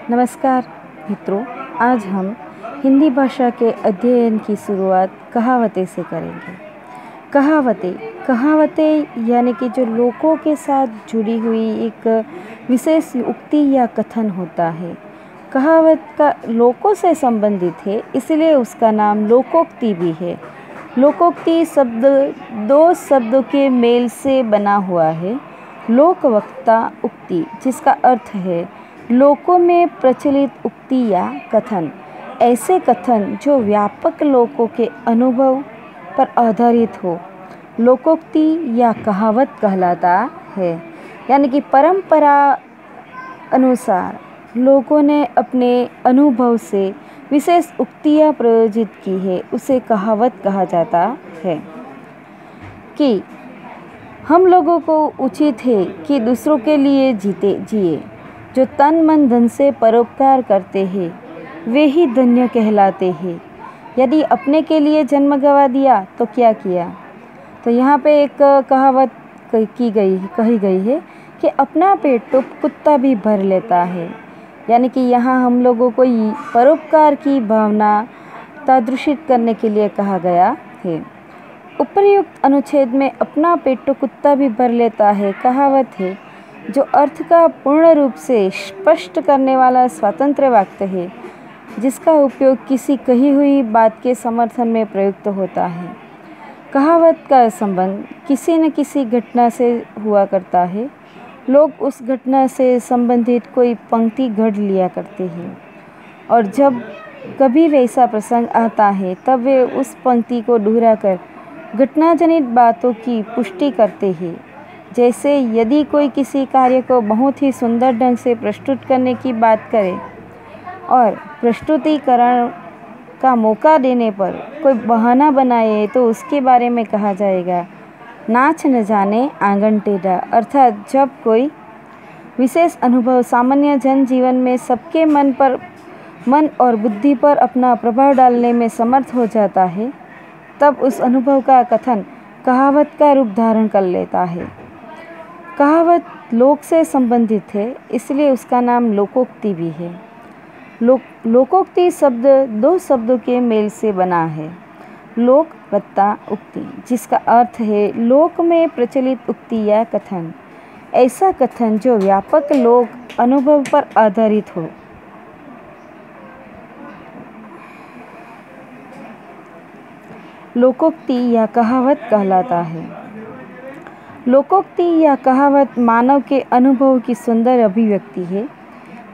नमस्कार मित्रों, आज हम हिंदी भाषा के अध्ययन की शुरुआत कहावतें से करेंगे। कहावतें यानी कि जो लोगों के साथ जुड़ी हुई एक विशेष उक्ति या कथन होता है। कहावत का लोगों से संबंधित है, इसलिए उसका नाम लोकोक्ति भी है। लोकोक्ति शब्द दो शब्दों के मेल से बना हुआ है। लोक वक्ता उक्ति, जिसका अर्थ है लोकों में प्रचलित उक्ति या कथन, ऐसे कथन जो व्यापक लोगों के अनुभव पर आधारित हो, लोकोक्ति या कहावत कहलाता है। यानी कि परंपरा अनुसार लोगों ने अपने अनुभव से विशेष उक्तियाँ प्रयोजित की है, उसे कहावत कहा जाता है। कि हम लोगों को उचित है कि दूसरों के लिए जिए। जो तन मन धन से परोपकार करते हैं वे ही धन्य कहलाते हैं। यदि अपने के लिए जन्म गंवा दिया तो क्या किया। तो यहाँ पे एक कहावत कही गई है कि अपना पेट तो कुत्ता भी भर लेता है। यानी कि यहाँ हम लोगों को परोपकार की भावना तादृशित करने के लिए कहा गया है। उपर्युक्त अनुच्छेद में अपना पेट तो कुत्ता भी भर लेता है कहावत है जो अर्थ का पूर्ण रूप से स्पष्ट करने वाला स्वतंत्र वाक्य है, जिसका उपयोग किसी कही हुई बात के समर्थन में प्रयुक्त होता है। कहावत का संबंध किसी न किसी घटना से हुआ करता है। लोग उस घटना से संबंधित कोई पंक्ति गढ़ लिया करते हैं और जब कभी वैसा प्रसंग आता है तब वे उस पंक्ति को दोहराकर घटनाजनित बातों की पुष्टि करते हैं। जैसे यदि कोई किसी कार्य को बहुत ही सुंदर ढंग से प्रस्तुत करने की बात करे और प्रस्तुतिकरण का मौका देने पर कोई बहाना बनाए तो उसके बारे में कहा जाएगा नाच न जाने आंगन टेढ़ा। अर्थात जब कोई विशेष अनुभव सामान्य जनजीवन में सबके मन और बुद्धि पर अपना प्रभाव डालने में समर्थ हो जाता है, तब उस अनुभव का कथन कहावत का रूप धारण कर लेता है। कहावत लोक से संबंधित है, इसलिए उसका नाम लोकोक्ति भी है। लोकोक्ति शब्द दो शब्दों के मेल से बना है। लोक वत्ता उक्ति, जिसका अर्थ है लोक में प्रचलित उक्ति या कथन, ऐसा कथन जो व्यापक लोक अनुभव पर आधारित हो। लोकोक्ति या कहावत कहलाता है। लोकोक्ति या कहावत मानव के अनुभव की सुंदर अभिव्यक्ति है।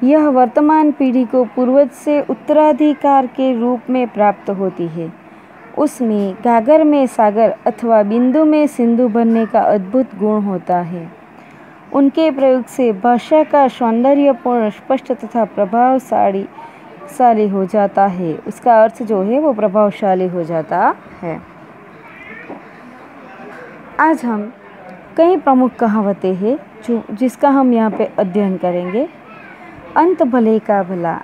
यह वर्तमान पीढ़ी को पूर्वज से उत्तराधिकार के रूप में प्राप्त होती है। उसमें गागर में सागर अथवा बिंदु में सिंधु भरने का अद्भुत गुण होता है। उनके प्रयोग से भाषा का सौंदर्यपूर्ण, स्पष्ट तथा प्रभावशाली हो जाता है। उसका अर्थ जो है वो प्रभावशाली हो जाता है। आज हम कई प्रमुख कहावतें हैं जिसका हम यहाँ पे अध्ययन करेंगे। अंत भले का भला,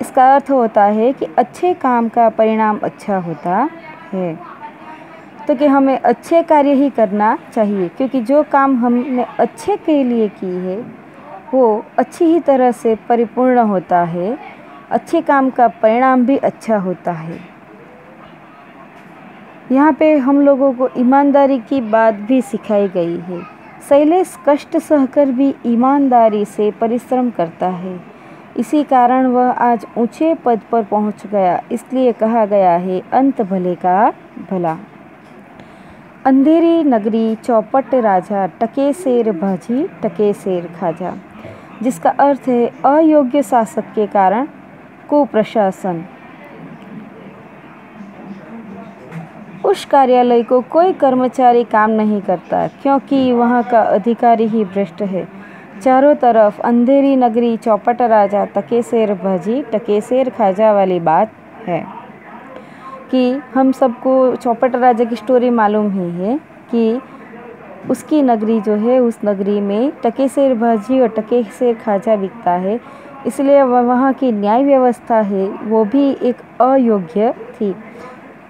इसका अर्थ होता है कि अच्छे काम का परिणाम अच्छा होता है। तो कि हमें अच्छे कार्य ही करना चाहिए, क्योंकि जो काम हमने अच्छे के लिए की है वो अच्छी ही तरह से परिपूर्ण होता है। अच्छे काम का परिणाम भी अच्छा होता है। यहाँ पे हम लोगों को ईमानदारी की बात भी सिखाई गई है। शैलेश कष्ट सहकर भी ईमानदारी से परिश्रम करता है, इसी कारण वह आज ऊंचे पद पर पहुंच गया। इसलिए कहा गया है अंत भले का भला। अंधेरी नगरी चौपट राजा, टके शेर भाजी टके शेर खाजा, जिसका अर्थ है अयोग्य शासक के कारण कुप्रशासन। उस कार्यालय को कोई कर्मचारी काम नहीं करता, क्योंकि वहाँ का अधिकारी ही भ्रष्ट है। चारों तरफ अंधेरी नगरी चौपट राजा, टके शेर भाजी टके शेर खाजा वाली बात है। कि हम सबको चौपट राजा की स्टोरी मालूम ही है कि उसकी नगरी जो है, उस नगरी में टके शेर भाजी और टके शेर खाजा बिकता है। इसलिए वहाँ की न्याय व्यवस्था है वो भी एक अयोग्य थी।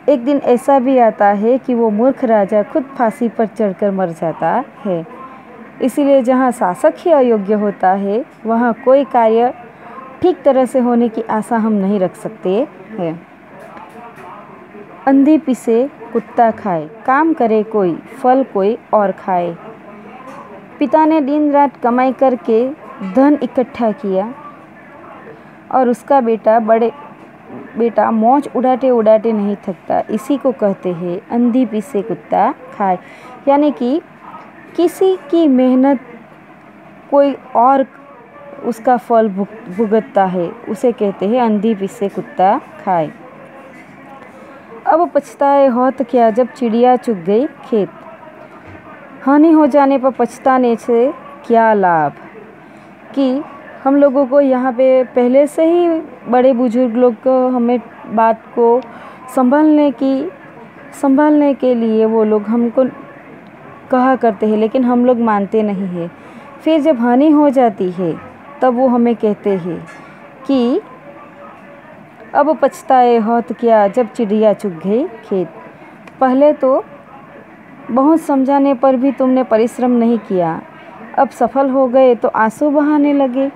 एक दिन ऐसा भी आता है कि वो मूर्ख राजा खुद फांसी पर चढ़कर मर जाता है। इसीलिए जहाँ शासक ही अयोग्य होता है वहाँ कोई कार्य ठीक तरह से होने की आशा हम नहीं रख सकते हैं। अंधी पीसे कुत्ता खाए, काम करे कोई फल कोई और खाए। पिता ने दिन रात कमाई करके धन इकट्ठा किया और उसका बेटा मौज उड़ाते उड़ाते नहीं थकता। इसी को कहते हैं अंधी पीसे कुत्ता खाए, यानी कि किसी की मेहनत कोई और उसका फल भुगतता है, उसे कहते हैं अंधी पीसे कुत्ता खाए। अब पछताए होत क्या जब चिड़िया चुग गई खेत। हानि हो जाने पर पछताने से क्या लाभ। कि हम लोगों को यहाँ पे पहले से ही बड़े बुजुर्ग लोग को हमें बात को संभालने के लिए वो लोग हमको कहा करते हैं, लेकिन हम लोग मानते नहीं हैं। फिर जब हानि हो जाती है तब वो हमें कहते हैं कि अब पछताए होत क्या जब चिड़िया चुग गई खेत। पहले तो बहुत समझाने पर भी तुमने परिश्रम नहीं किया, अब सफल हो गए तो आंसू बहाने लगे।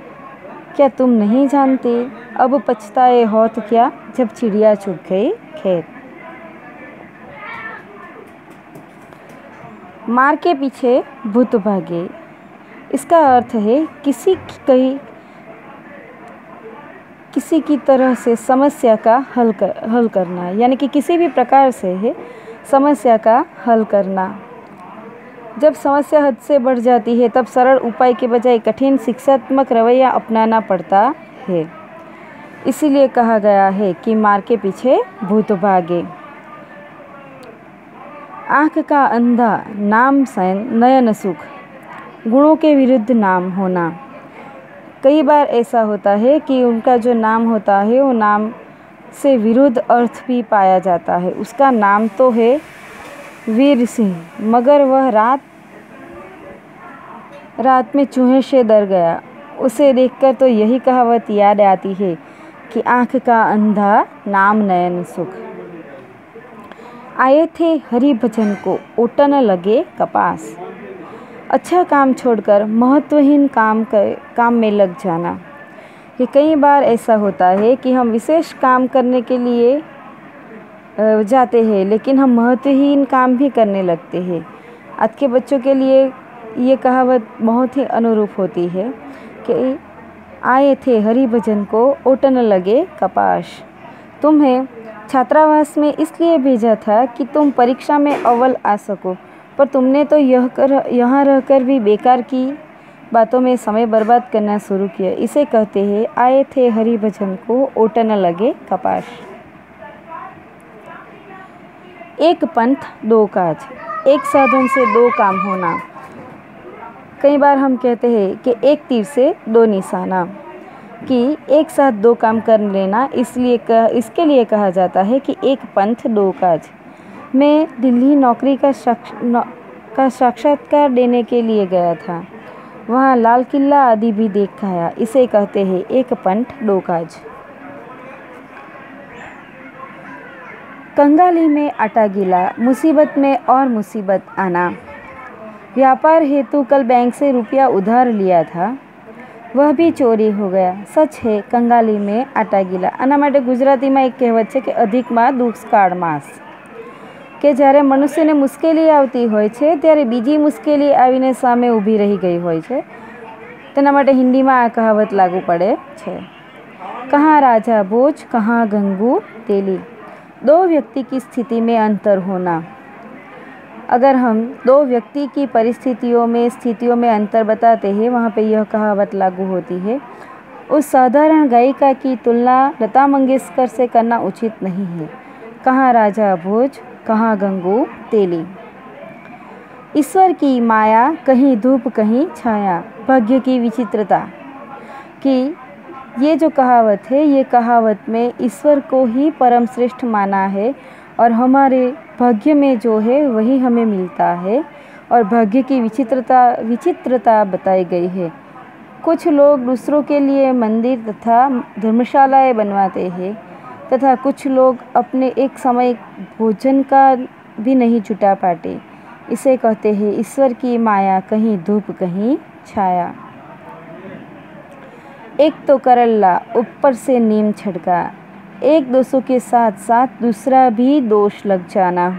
क्या तुम नहीं जानते अब पछताए होत क्या जब चिड़िया चुग गई खेत। मार के पीछे भूत भागे। इसका अर्थ है किसी की तरह से समस्या का हल करना, यानी कि किसी भी प्रकार से है समस्या का हल करना। जब समस्या हद से बढ़ जाती है तब सरल उपाय के बजाय कठिन शिक्षात्मक रवैया अपनाना पड़ता है। इसीलिए कहा गया है कि मार के पीछे भूत भागे। आँख का अंधा नाम नयन सुख, गुणों के विरुद्ध नाम होना। कई बार ऐसा होता है कि उनका जो नाम होता है वो नाम से विरुद्ध अर्थ भी पाया जाता है। उसका नाम तो है वीर सिंह, मगर वह रात में चूहे से डर गया। उसे देखकर तो यही कहावत याद आती है कि आँख का अंधा नाम नयन सुख। आए थे हरि भजन को ओटन लगे कपास। अच्छा काम छोड़कर महत्वहीन काम में लग जाना। ये कई बार ऐसा होता है कि हम विशेष काम करने के लिए जाते हैं, लेकिन हम महत्वहीन काम भी करने लगते हैं। आज के बच्चों के लिए ये कहावत बहुत ही अनुरूप होती है कि आए थे हरि भजन को ओटन लगे कपास। तुम्हें छात्रावास में इसलिए भेजा था कि तुम परीक्षा में अव्वल आ सको, पर तुमने तो यहाँ रहकर भी बेकार की बातों में समय बर्बाद करना शुरू किया। इसे कहते हैं आए थे हरि भजन को ओटन लगे कपास। एक पंथ दो काज, एक साधन से दो काम होना। कई बार हम कहते हैं कि एक तीर से दो निशाना, कि एक साथ दो काम कर लेना। इसके लिए कहा जाता है कि एक पंथ दो काज। मैं दिल्ली नौकरी का साक्षात्कार देने के लिए गया था। वहाँ लाल किला आदि भी देखा है। इसे कहते हैं एक पंथ दो काज। कंगाली में आटा गीला, मुसीबत में और मुसीबत आना। व्यापार हेतु कल बैंक से रुपया उधार लिया था, वह भी चोरी हो गया। सच है कंगाली में आटा गीला। આના માટે ગુજરાતીમાં એક કહેવત છે કે અધિકમાં દુષ્કાળ માસ, કે જ્યારે મનુષ્યને મુશ્કેલી આવતી હોય છે ત્યારે બીજી મુશ્કેલી આવીને સામે ઊભી રહી ગઈ હોય છે, તેના માટે હિન્દીમાં આ કહાવત લાગુ પડે છે। कहाँ राजा भोज कहाँ गंगू तेली। दो व्यक्ति की स्थिति में अंतर होना। अगर हम दो व्यक्ति की स्थितियों में अंतर बताते हैं, वहाँ पे यह कहावत लागू होती है। उस साधारण गायिका की तुलना लता मंगेशकर से करना उचित नहीं है। कहाँ राजा भोज कहाँ गंगू तेली। ईश्वर की माया कहीं धूप कहीं छाया, भाग्य की विचित्रता। कि ये जो कहावत है, ये कहावत में ईश्वर को ही परम श्रेष्ठ माना है और हमारे भाग्य में जो है वही हमें मिलता है, और भाग्य की विचित्रता बताई गई है। कुछ लोग दूसरों के लिए मंदिर तथा धर्मशालाएं बनवाते हैं, तथा कुछ लोग अपने एक समय भोजन का भी नहीं जुटा पाते। इसे कहते हैं ईश्वर की माया कहीं धूप कहीं छाया। एक तो करल्ला ऊपर से नीम छिड़का, एक दोषों के साथ साथ दूसरा भी दोष लग जाना।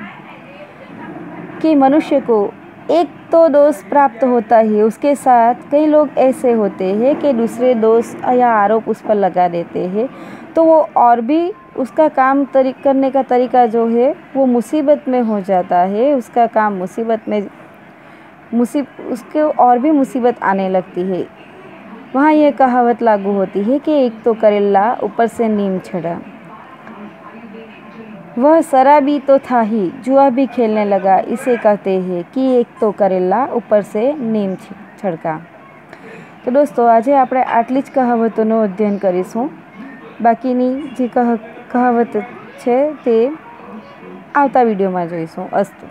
कि मनुष्य को एक तो दोष प्राप्त होता ही, उसके साथ कई लोग ऐसे होते हैं कि दूसरे दोष या आरोप उस पर लगा देते हैं, तो वो और भी उसका काम करने का तरीका जो है वो मुसीबत में हो जाता है। उसका काम मुसीबत में उसके और भी मुसीबत आने लगती है। वहाँ ये कहावत लागू होती है कि एक तो करेला ऊपर से नीम छिड़ा। वह शराबी तो था ही, जुआ भी खेलने लगा। इसे कहते हैं कि एक तो करेला ऊपर से नीम छिड़का। तो दोस्तों, આજે આપણે આટલી જ કહાવતોનું અધ્યયન કરીશું। બાકીની જે કહાવત છે તે આવતા વિડીયોમાં જોઈશું। અસ્તુ।